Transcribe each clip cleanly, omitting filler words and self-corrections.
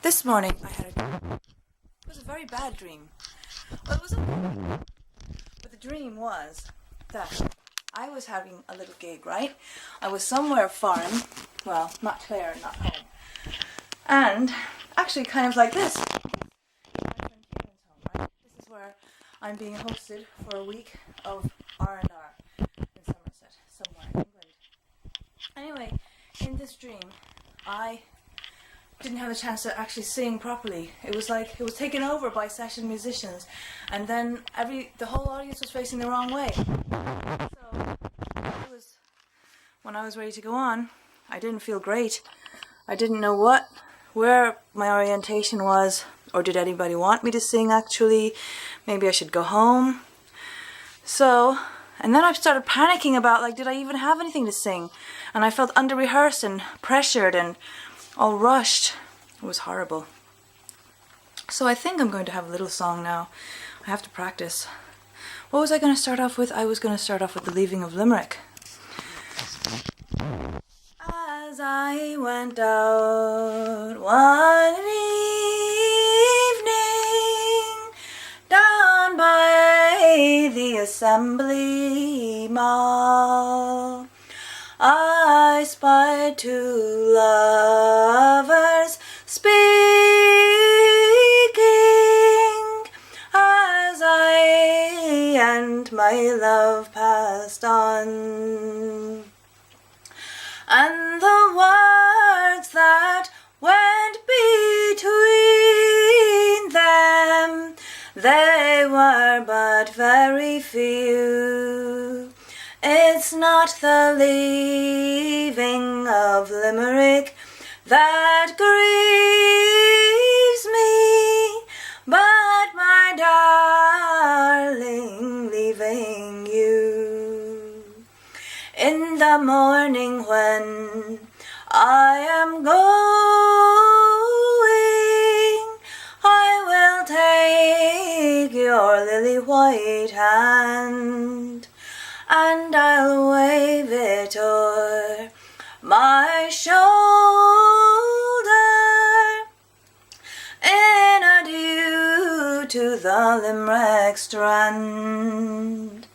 This morning I had a dream. It was a very bad dream. Well, it was but the dream was that I was having a little gig, right? I was somewhere foreign, well, not Clare, not home. And actually kind of like this. My friend Éirinn's home, right? This is where I'm being hosted for a week of R&R in Somerset, somewhere in England. Anyway, in this dream, I didn't have a chance to actually sing properly. It was like it was taken over by session musicians, and then the whole audience was facing the wrong way. So when I was ready to go on, I didn't feel great. I didn't know where my orientation was, or did anybody want me to sing actually? Maybe I should go home. So, and then I started panicking about, like, did I even have anything to sing? And I felt under-rehearsed and pressured and all rushed. It was horrible. So I think I'm going to have a little song now. I have to practice. What was I going to start off with? I was going to start off with The Leaving of Limerick. As I went out one evening down by the Assembly Mall, I spied two lovers speaking as I and my love passed on. And the words that went between them, they were but very few. It's not the leaving of Limerick that grieves me, but my darling, leaving you. In the morning when I am going, I will take your lily white hand, and I'll wave it o'er my shoulder in adieu to the Limerick strand.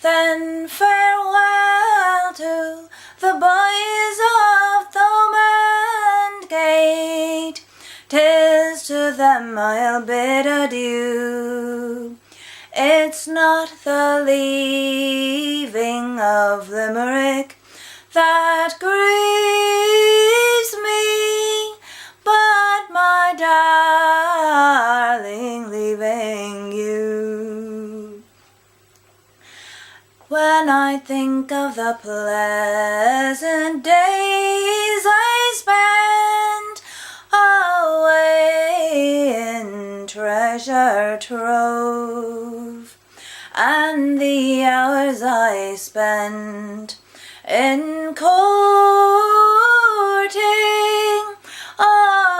Then farewell to the boys of Thomond Gate, 'tis to them I'll bid adieu. It's not the leaving of Limerick that grieves me, but my darling, leaving you. When I think of the pleasant days I spent away in treasure trove, and the hours I spent in courting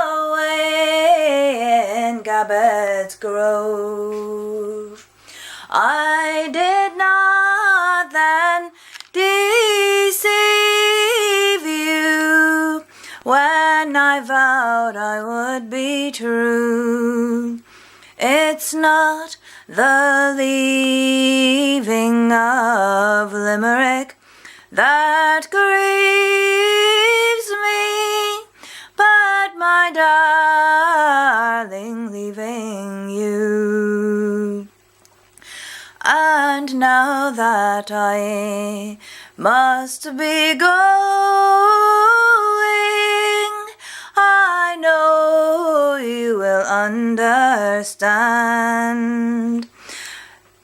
away in Gabbett's Grove, I did not then deceive you when I vowed I would be true. It's not the leaving of Limerick that grieves me, but my darling, leaving you. And now that I must be going, I know you will understand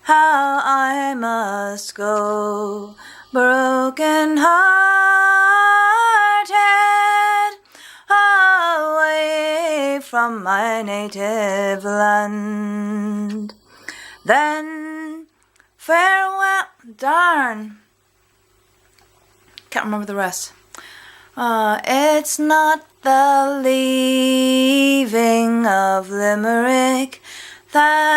how I must go broken hearted away from my native land. Then farewell, darn, can't remember the rest. It's not the leaving of Limerick that